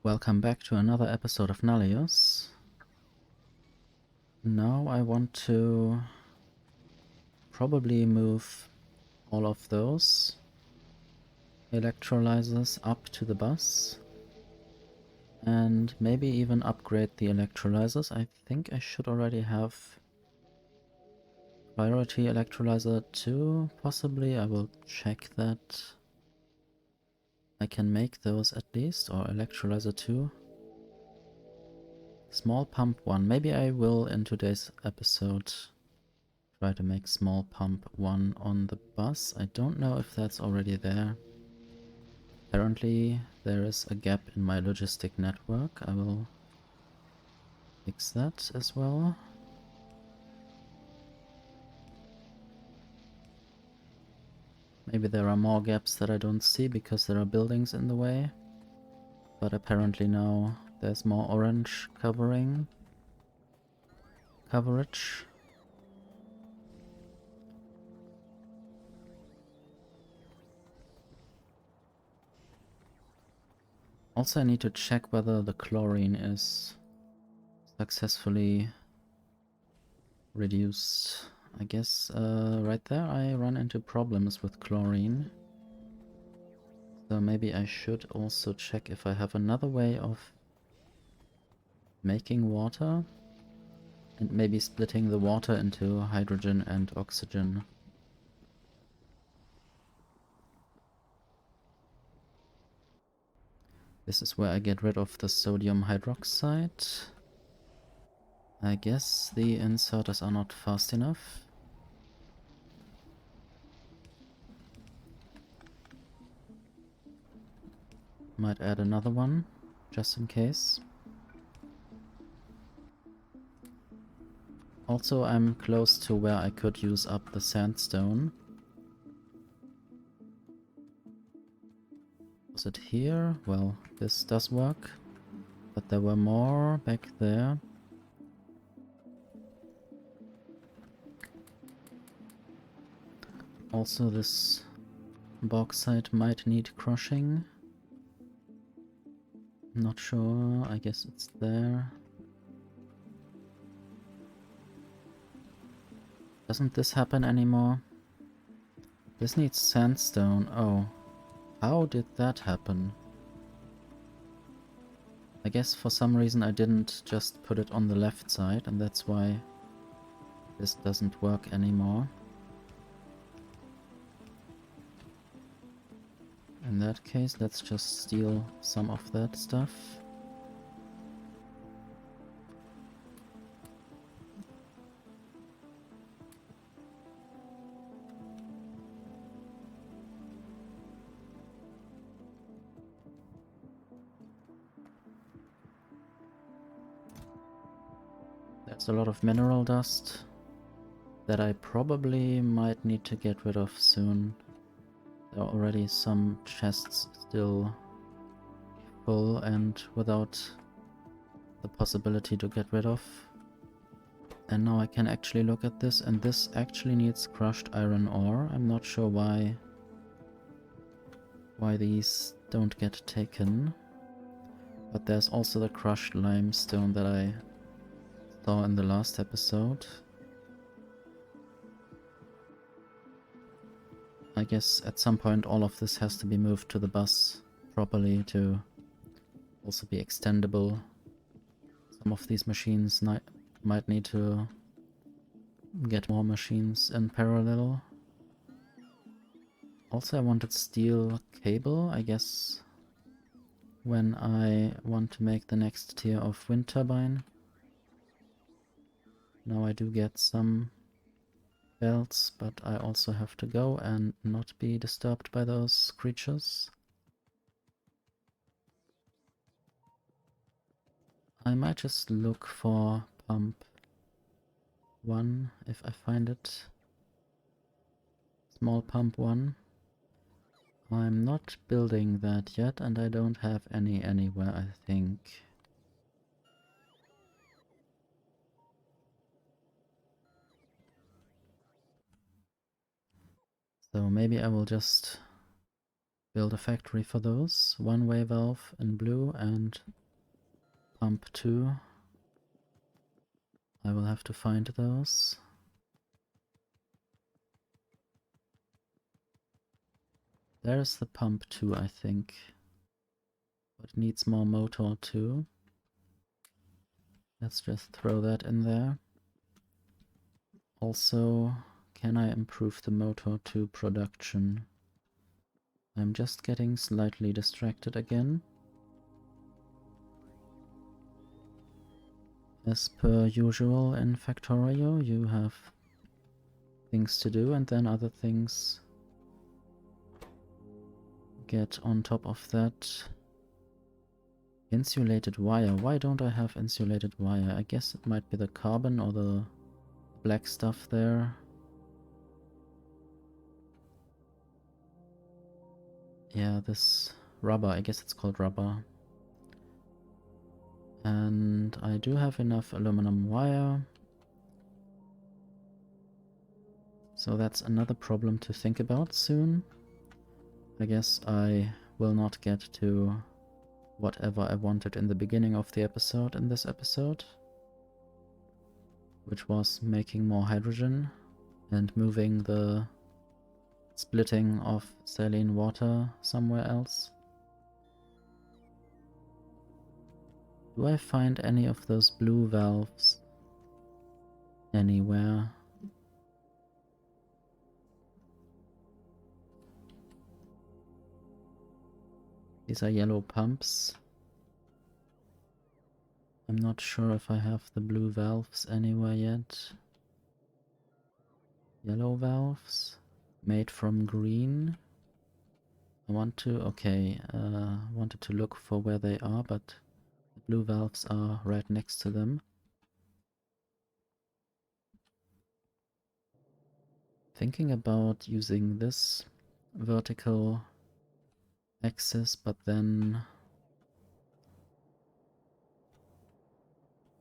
Welcome back to another episode of Nullius. Now I want to probably move all of those electrolyzers up to the bus and maybe even upgrade the electrolyzers. I think I should already have priority electrolyzer 2, possibly. I will check that. I can make those at least, or electrolyzer 2. Small pump 1. Maybe I will in today's episode try to make small pump 1 on the bus. I don't know if that's already there. Apparently there is a gap in my logistic network. I will fix that as well. Maybe there are more gaps that I don't see because there are buildings in the way. But apparently now there's more orange coverage. Also I need to check whether the chlorine is successfully reduced. I guess right there I run into problems with chlorine. So maybe I should also check if I have another way of making water. And maybe splitting the water into hydrogen and oxygen. This is where I get rid of the sodium hydroxide. I guess the inserters are not fast enough. Might add another one, just in case. Also, I'm close to where I could use up the sandstone. Was it here? Well, this does work. But there were more back there. Also, this bauxite might need crushing. Not sure, I guess it's there. Doesn't this happen anymore? This needs sandstone. Oh, how did that happen? I guess for some reason I didn't just put it on the left side, and that's why this doesn't work anymore. In that case, let's just steal some of that stuff. There's a lot of mineral dust that I probably might need to get rid of soon. There are already some chests still full and without the possibility to get rid of. And now I can actually look at this, and this actually needs crushed iron ore. I'm not sure why these don't get taken. But there's also the crushed limestone that I saw in the last episode. I guess at some point all of this has to be moved to the bus properly to also be extendable. Some of these machines might need to get more machines in parallel. Also I wanted steel cable, I guess, when I want to make the next tier of wind turbine. Now I do get some belts, but I also have to go and not be disturbed by those creatures. I might just look for pump 1 if I find it. Small pump 1. I'm not building that yet, and I don't have any anywhere, I think. So maybe I will just build a factory for those. One-way valve in blue and pump 2. I will have to find those. There's the pump 2, I think. But it needs more motor too. Let's just throw that in there. Also, can I improve the motor 2 production? I'm just getting slightly distracted again. As per usual in Factorio, you have things to do and then other things get on top of that. Insulated wire. Why don't I have insulated wire? I guess it might be the carbon or the black stuff there. Yeah, this rubber. I guess it's called rubber. And I do have enough aluminum wire. So that's another problem to think about soon. I guess I will not get to whatever I wanted in the beginning of the episode in this episode, which was making more hydrogen and moving the splitting of saline water somewhere else. Do I find any of those blue valves anywhere? These are yellow pumps. I'm not sure if I have the blue valves anywhere yet. Yellow valves made from green. I want to, okay, wanted to look for where they are, but the blue valves are right next to them. Thinking about using this vertical axis, but then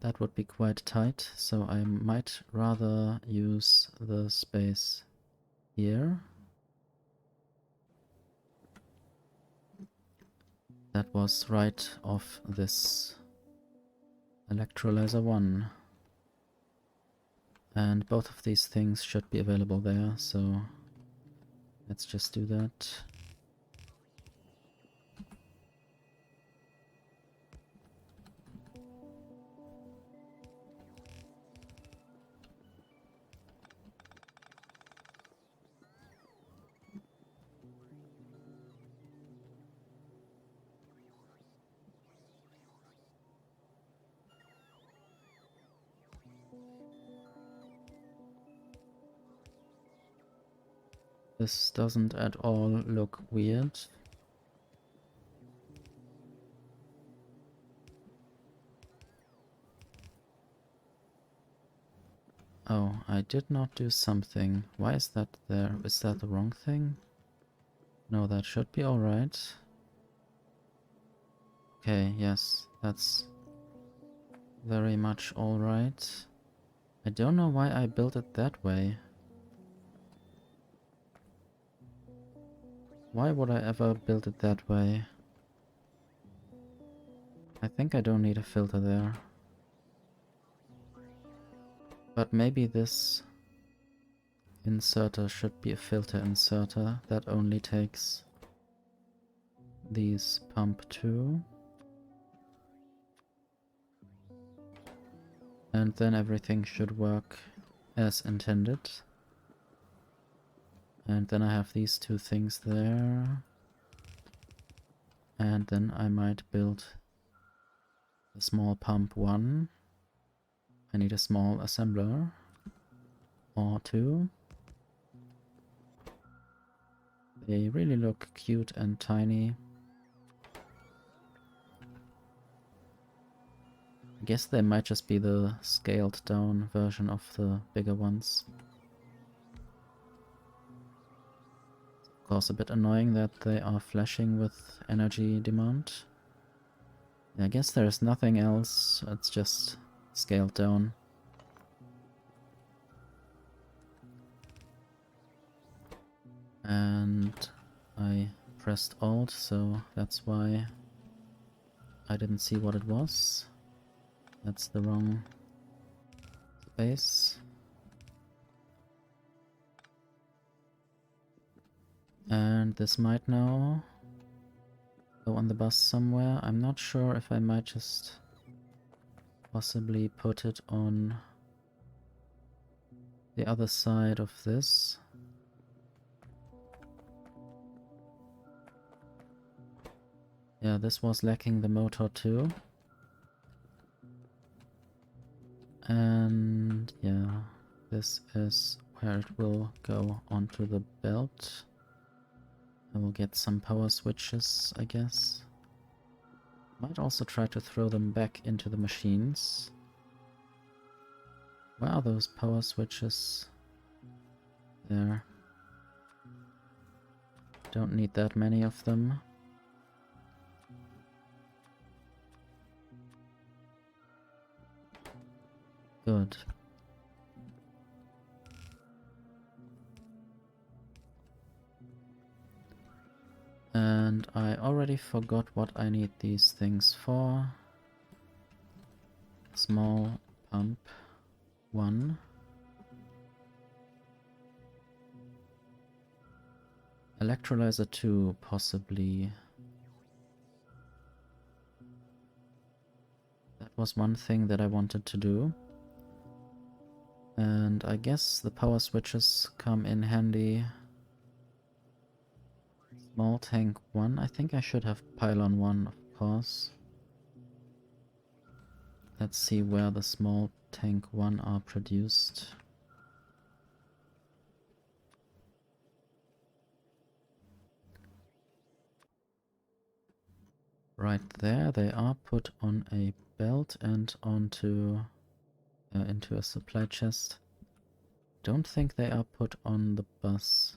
that would be quite tight, so I might rather use the space here. That was right off this electrolyzer 1. And both of these things should be available there, so let's just do that. This doesn't at all look weird. Oh, I did not do something. Why is that there? Is that the wrong thing? No, that should be alright. Okay, yes, that's very much alright. I don't know why I built it that way. Why would I ever build it that way? I think I don't need a filter there. But maybe this inserter should be a filter inserter that only takes these pump 2. And then everything should work as intended. And then I have these two things there. And then I might build a small pump 1. I need a small assembler. Or 2. They really look cute and tiny. I guess they might just be the scaled down version of the bigger ones. Of course, a bit annoying that they are flashing with energy demand. I guess there's nothing else, it's just scaled down. And I pressed Alt, so that's why I didn't see what it was. That's the wrong space. And this might now go on the bus somewhere. I'm not sure if I might just possibly put it on the other side of this. Yeah, this was lacking the motor too. And yeah, this is where it will go onto the belt. I will get some power switches, I guess. Might also try to throw them back into the machines. Where are those power switches? There. Don't need that many of them. Good. And I already forgot what I need these things for. Small pump 1. Electrolyzer 2, possibly. That was one thing that I wanted to do. And I guess the power switches come in handy. Small tank 1. I think I should have pylon 1, of course. Let's see where the small tank 1 are produced. Right there, they are put on a belt and onto into a supply chest. Don't think they are put on the bus.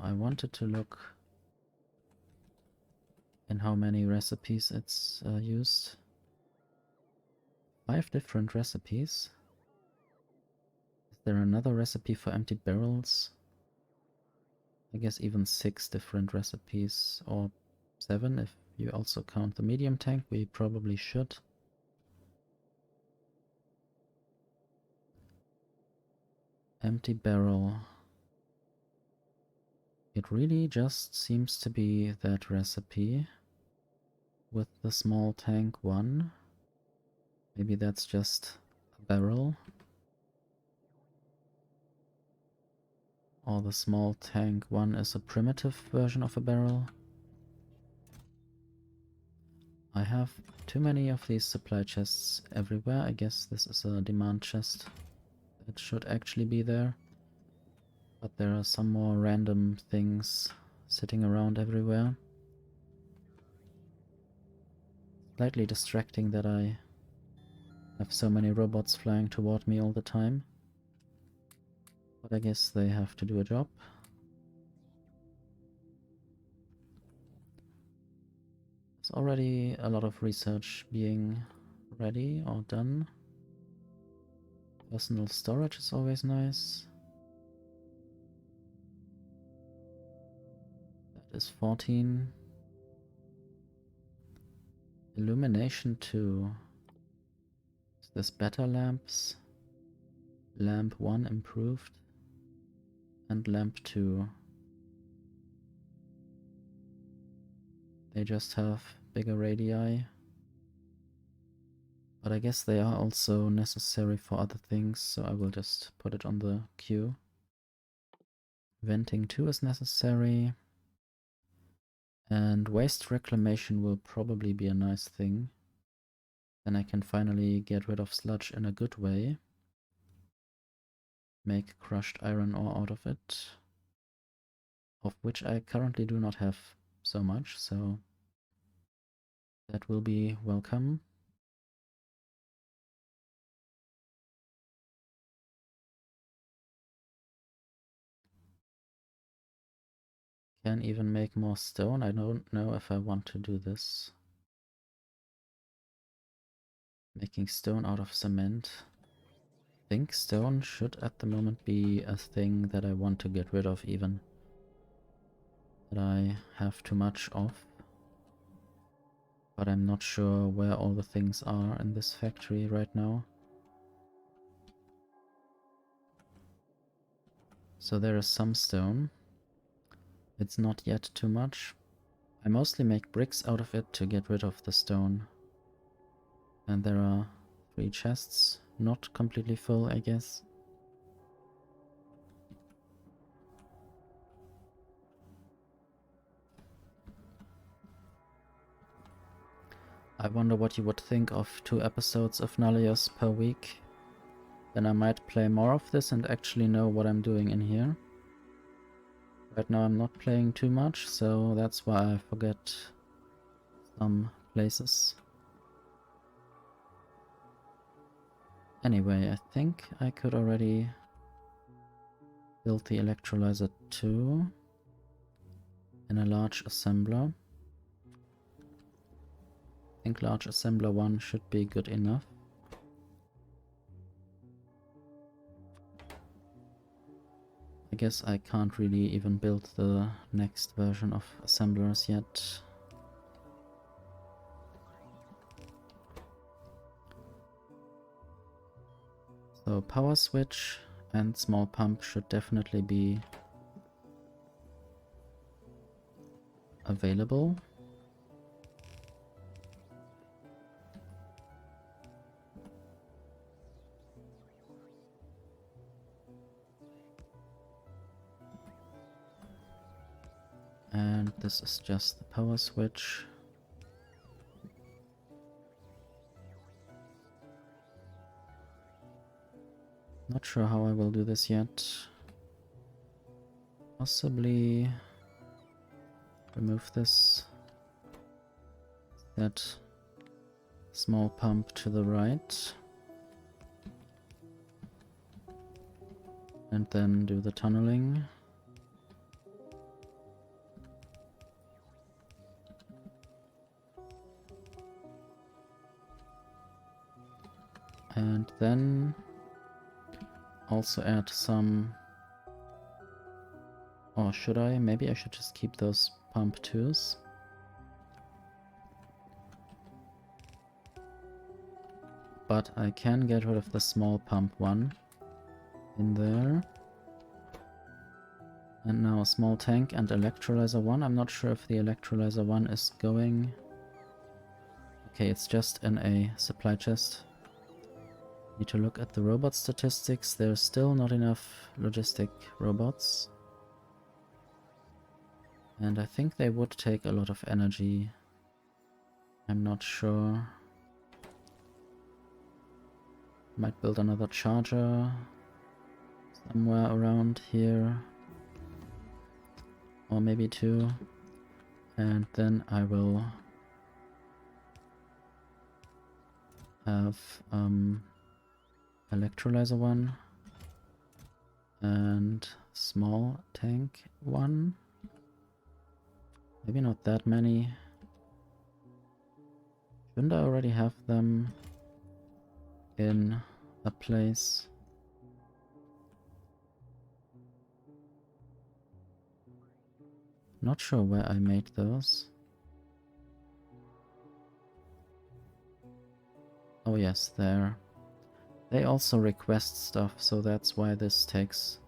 I wanted to look in how many recipes it's used. 5 different recipes. Is there another recipe for empty barrels? I guess even 6 different recipes, or 7 if you also count the medium tank. We probably should. Empty barrel. It really just seems to be that recipe with the small tank 1. Maybe that's just a barrel. Or the small tank 1 is a primitive version of a barrel. I have too many of these supply chests everywhere. I guess this is a demand chest. It should actually be there. But there are some more random things sitting around everywhere. Slightly distracting that I have so many robots flying toward me all the time. But I guess they have to do a job. There's already a lot of research being ready or done. Personal storage is always nice. That is 14. Illumination 2. Is this better lamps? Lamp 1 improved. And lamp 2. They just have bigger radii. But I guess they are also necessary for other things, so I will just put it on the queue. Venting 2 is necessary. And waste reclamation will probably be a nice thing. Then I can finally get rid of sludge in a good way. Make crushed iron ore out of it. Of which I currently do not have so much, so that will be welcome. Can even make more stone. I don't know if I want to do this. Making stone out of cement. think stone should at the moment be a thing that I want to get rid of even. That I have too much of. But I'm not sure where all the things are in this factory right now. So there is some stone. It's not yet too much. I mostly make bricks out of it to get rid of the stone. And there are 3 chests, not completely full, I guess. I wonder what you would think of 2 episodes of Nullius per week. Then I might play more of this and actually know what I'm doing in here. Right now I'm not playing too much, so that's why I forget some places. Anyway, I think I could already build the electrolyzer 2 in a large assembler. I think large assembler 1 should be good enough. I guess I can't really even build the next version of assemblers yet. So power switch and small pump should definitely be available. And this is just the power switch. Not sure how I will do this yet. Possibly remove this. Set small pump to the right. And then do the tunneling. And then also add some, or should I? Maybe I should just keep those pump 2s. But I can get rid of the small pump 1 in there. And now small tank and electrolyzer 1. I'm not sure if the electrolyzer 1 is going. Okay, it's just in a supply chest. Need to look at the robot statistics. There's still not enough logistic robots. And I think they would take a lot of energy. I'm not sure. Might build another charger somewhere around here. Or maybe 2. And then I will have electrolyzer 1 and small tank 1. Maybe not that many. Shouldn't I already have them in a place? Not sure where I made those. Oh yes, there. They also request stuff, so that's why this takes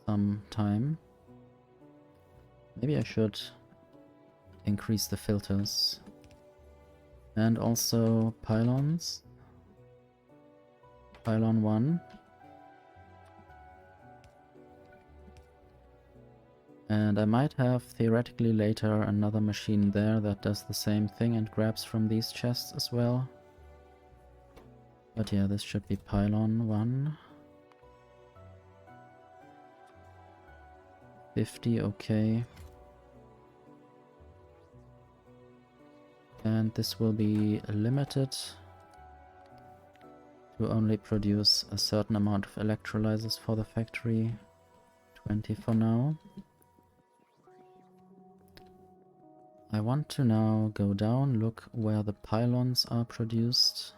some time. Maybe I should increase the filters. And also pylons. Pylon 1. And I might have theoretically later another machine there that does the same thing and grabs from these chests as well. But yeah, this should be pylon 1. 50, okay. And this will be limited to only produce a certain amount of electrolyzers for the factory. 20 for now. I want to now go down, look where the pylons are produced.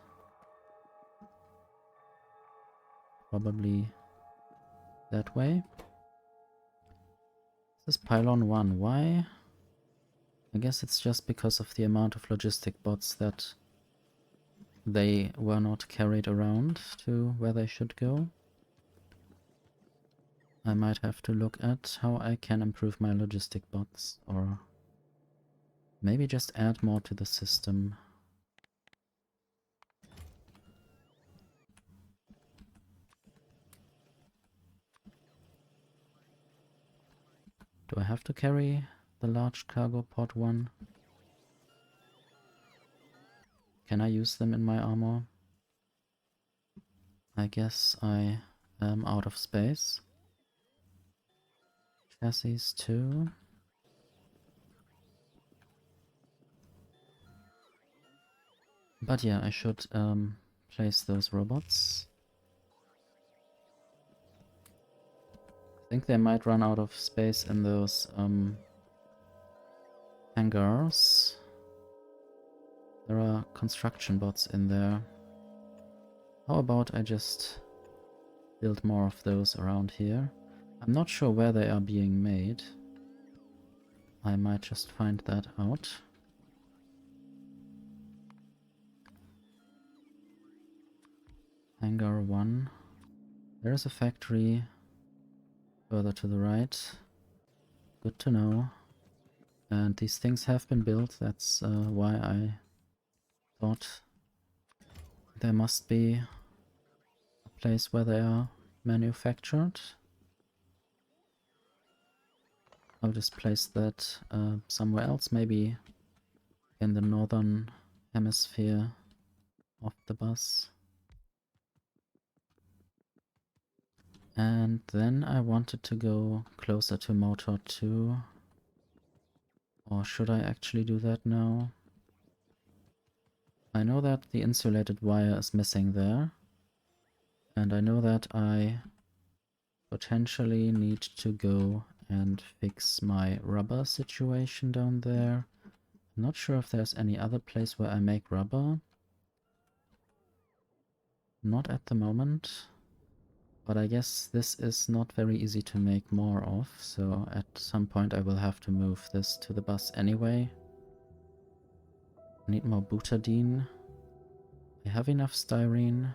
probably that way. This is pylon 1. Why? I guess it's just because of the amount of logistic bots that they were not carried around to where they should go. I might have to look at how I can improve my logistic bots, or maybe just add more to the system. Do I have to carry the large cargo pod one? Can I use them in my armor? I guess I am out of space. Chassis too. But yeah, I should place those robots. I think they might run out of space in those hangars. There are construction bots in there. How about I just build more of those around here? I'm not sure where they are being made. I might just find that out. Hangar 1. There is a factory further to the right. Good to know. And these things have been built. That's why I thought there must be a place where they are manufactured. I'll just place that somewhere else, maybe in the northern hemisphere of the bus. And then I wanted to go closer to motor 2. Or should I actually do that now? I know that the insulated wire is missing there. And I know that I potentially need to go and fix my rubber situation down there. I'm not sure if there's any other place where I make rubber. Not at the moment. But I guess this is not very easy to make more of, so at some point I will have to move this to the bus anyway. I need more butadiene. I have enough styrene.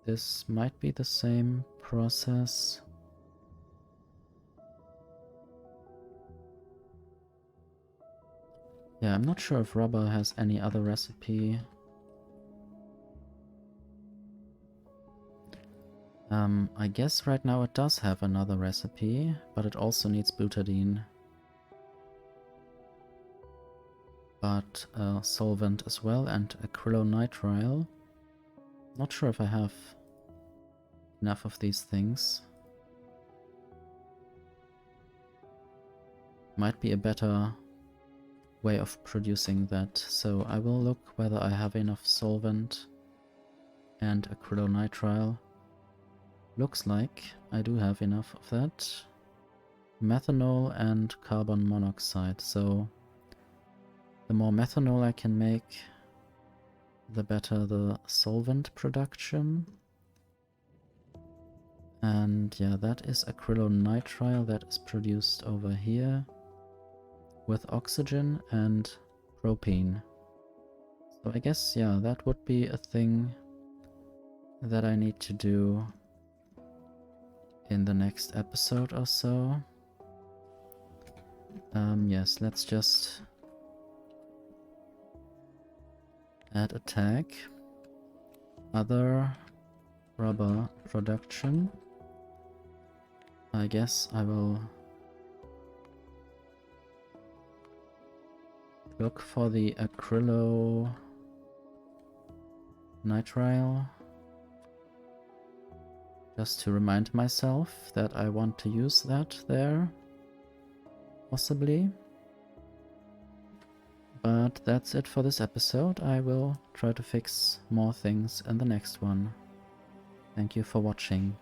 This might be the same process. Yeah, I'm not sure if rubber has any other recipe. I guess right now it does have another recipe, but it also needs butadiene. But solvent as well, and acrylonitrile. Not sure if I have enough of these things. Might be a better way of producing that, so I will look whether I have enough solvent and acrylonitrile. Looks like I do have enough of that. Methanol and carbon monoxide, so the more methanol I can make, the better the solvent production. And yeah, that is acrylonitrile that is produced over here with oxygen and propene. So I guess, yeah, that would be a thing that I need to do in the next episode or so. Yes, let's just add a tag. Other rubber production. I guess I will look for the acrylonitrile. Just to remind myself that I want to use that there, possibly. But that's it for this episode. I will try to fix more things in the next one. Thank you for watching.